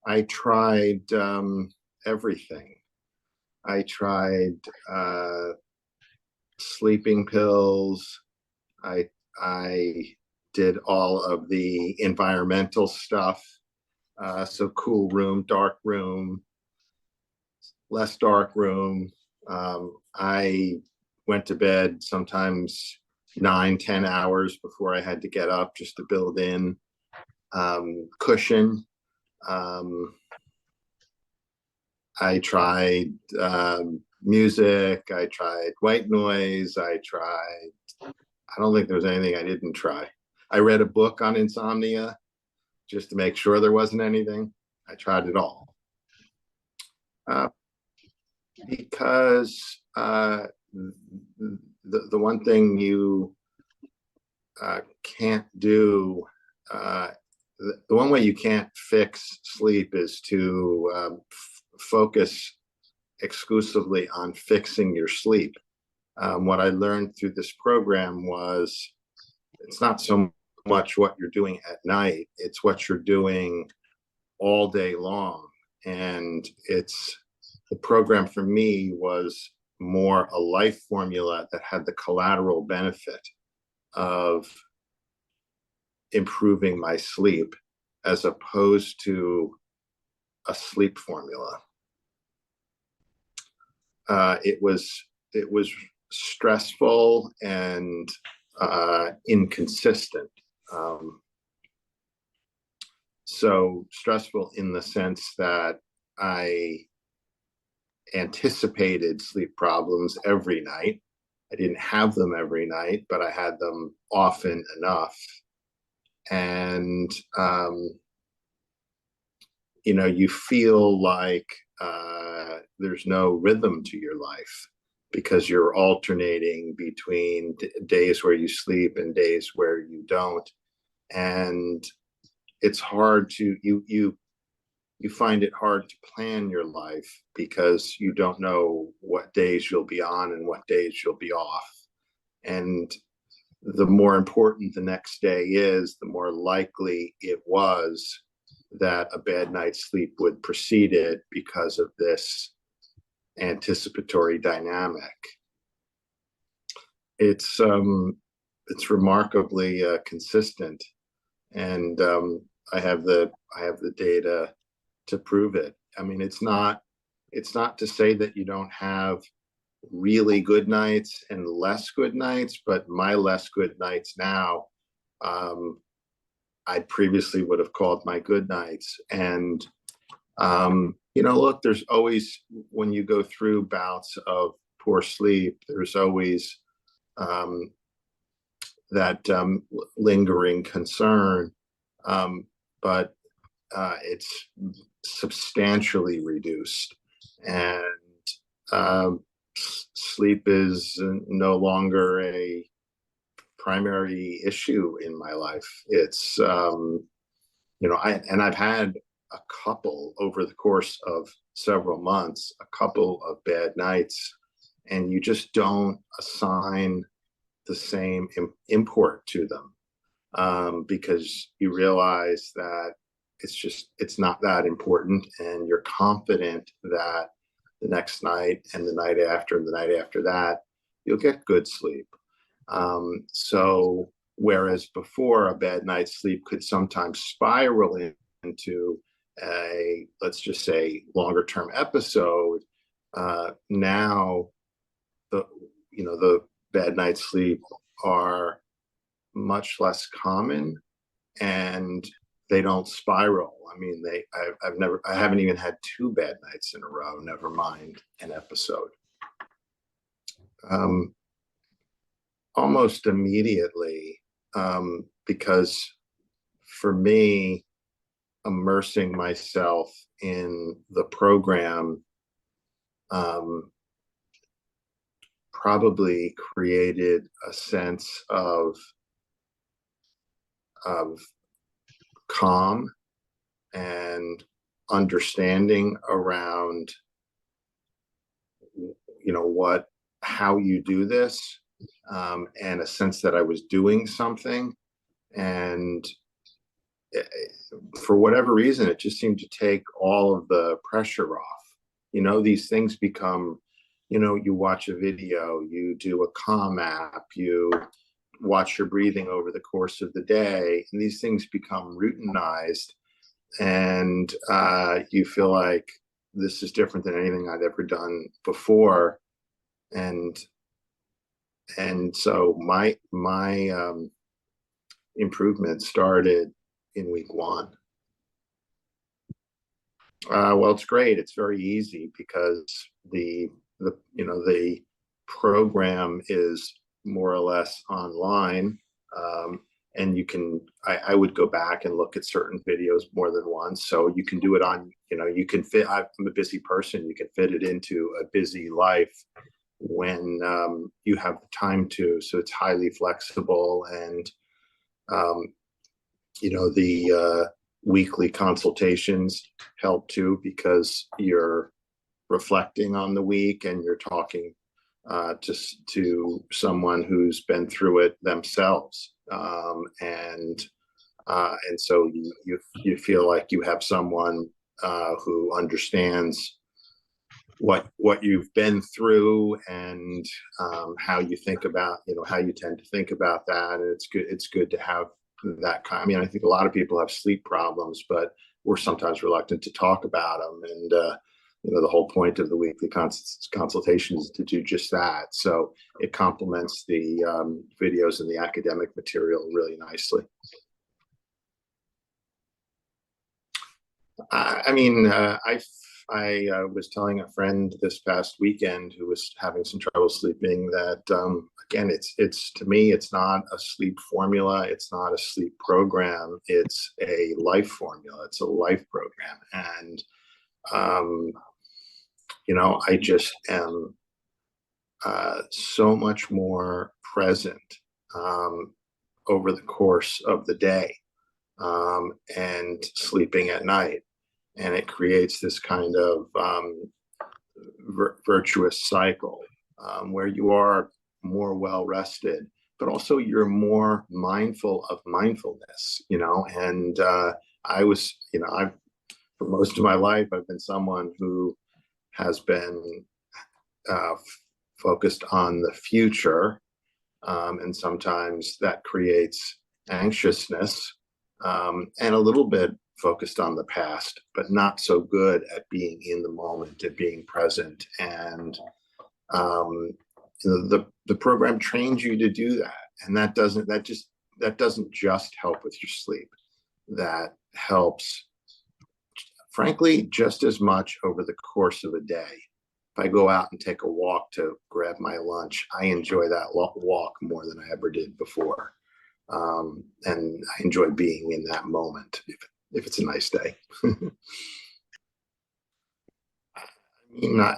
I tried everything. I tried sleeping pills. I did all of the environmental stuff. So cool room, dark room, less dark room. I went to bed sometimes 9, 10 hours before I had to get up just to build in cushion. Um, I tried music. I tried white noise. I don't think there was anything I didn't try. I read a book on insomnia just to make sure there wasn't anything. I tried it all. Uh, because the one thing you can't do, the one way you can't fix sleep is to focus exclusively on fixing your sleep. What I learned through this program was it's not so much what you're doing at night, it's what you're doing all day long. And the program for me was more a life formula that had the collateral benefit of improving my sleep as opposed to a sleep formula. It was stressful and inconsistent. So stressful in the sense that I anticipated sleep problems every night. I didn't have them every night, but I had them often enough. And, you feel like there's no rhythm to your life because you're alternating between days where you sleep and days where you don't. And it's hard to, you find it hard to plan your life because you don't know what days you'll be on and what days you'll be off. And the more important the next day is, the more likely it was that a bad night's sleep would precede it because of this anticipatory dynamic. It's remarkably consistent, and I have the data to prove it. I mean, it's not to say that you don't have really good nights and less good nights, but my less good nights now, I previously would have called my good nights. And look, there's always, when you go through bouts of poor sleep, there's always that lingering concern, but it's substantially reduced, and sleep is no longer a primary issue in my life. It's I've had a couple over the course of several months, a couple of bad nights, and you just don't assign the same import to them, because you realize that it's not that important, and you're confident that the next night and the night after and the night after that, you'll get good sleep. So whereas before, a bad night's sleep could sometimes spiral into a, let's just say, longer term episode, now the bad night's sleep are much less common, and they don't spiral. I mean, I haven't even had 2 bad nights in a row, never mind an episode. Almost immediately, because for me, immersing myself in the program probably created a sense of calm and understanding around how you do this, and a sense that I was doing something. And for whatever reason, it just seemed to take all of the pressure off. These things become, you watch a video, you do a calm app, you watch your breathing over the course of the day, and these things become routinized, and you feel like this is different than anything I'd ever done before. And so my improvement started in week one. Well, it's great. It's very easy because the program is more or less online, and I would go back and look at certain videos more than once. So you can do it on, you can fit. I'm a busy person. You can fit it into a busy life when you have the time to. So it's highly flexible, and the weekly consultations help too, because you're reflecting on the week and you're talking to someone who's been through it themselves, and so you feel like you have someone who understands what you've been through, and how you think about, how you tend to think about that. And it's good to have that kind. I mean, I think a lot of people have sleep problems, but we're sometimes reluctant to talk about them. And the whole point of the weekly consultation is to do just that. So it complements the videos and the academic material really nicely. I was telling a friend this past weekend who was having some trouble sleeping that, again, it's to me, it's not a sleep formula. It's not a sleep program. It's a life formula. It's a life program. And, I just am so much more present over the course of the day, and sleeping at night. And it creates this kind of virtuous cycle, where you are more well rested, but also you're more mindful of mindfulness. And for most of my life, I've been someone who has been focused on the future, and sometimes that creates anxiousness, and a little bit focused on the past, but not so good at being in the moment, at being present. And the program trains you to do that, and that doesn't just help with your sleep. That helps, frankly, just as much over the course of a day. If I go out and take a walk to grab my lunch, I enjoy that walk more than I ever did before. And I enjoy being in that moment if it's a nice day.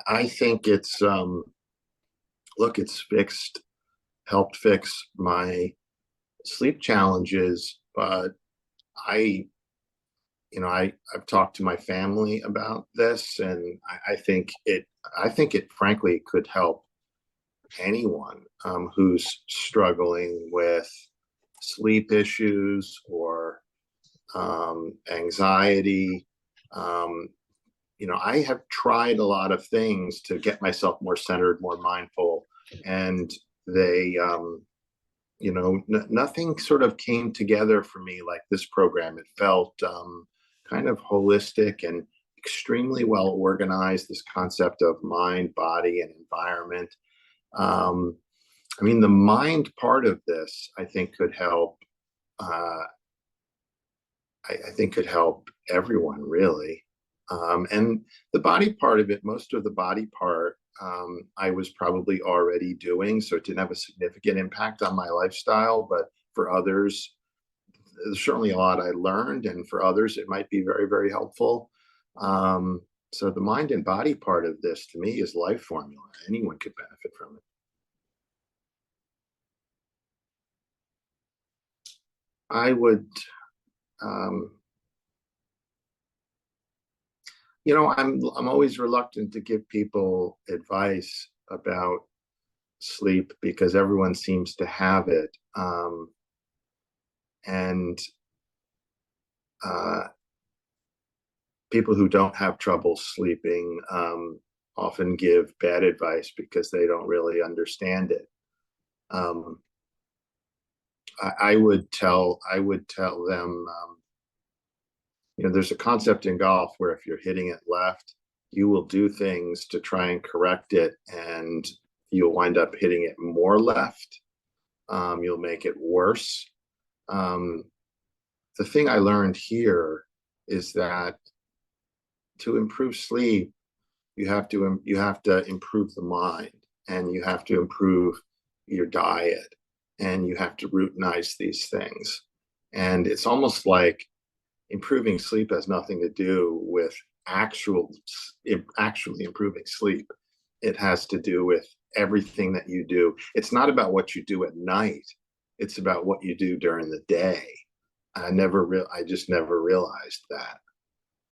I think it's helped fix my sleep challenges, but I've talked to my family about this, and I think it frankly could help anyone who's struggling with sleep issues or anxiety. I have tried a lot of things to get myself more centered, more mindful, and they, nothing sort of came together for me like this program. It felt kind of holistic and extremely well organized, this concept of mind, body, and environment. The mind part of this, I think, could help. I think could help everyone, really. And the body part of it, most of the body part, I was probably already doing, so it didn't have a significant impact on my lifestyle. But for others, there's certainly a lot I learned, and for others, it might be very, very helpful. So the mind and body part of this, to me, is life formula. Anyone could benefit from it. I would, I'm always reluctant to give people advice about sleep because everyone seems to have it, and uh, people who don't have trouble sleeping often give bad advice because they don't really understand it. Um, I would tell them, there's a concept in golf where if you're hitting it left, you will do things to try and correct it, and you'll wind up hitting it more left. You'll make it worse. Um, the thing I learned here is that to improve sleep, you have to improve the mind, and you have to improve your diet, and you have to routinize these things. And it's almost like improving sleep has nothing to do with actually improving sleep. It has to do with everything that you do. It's not about what you do at night. It's about what you do during the day. I just never realized that.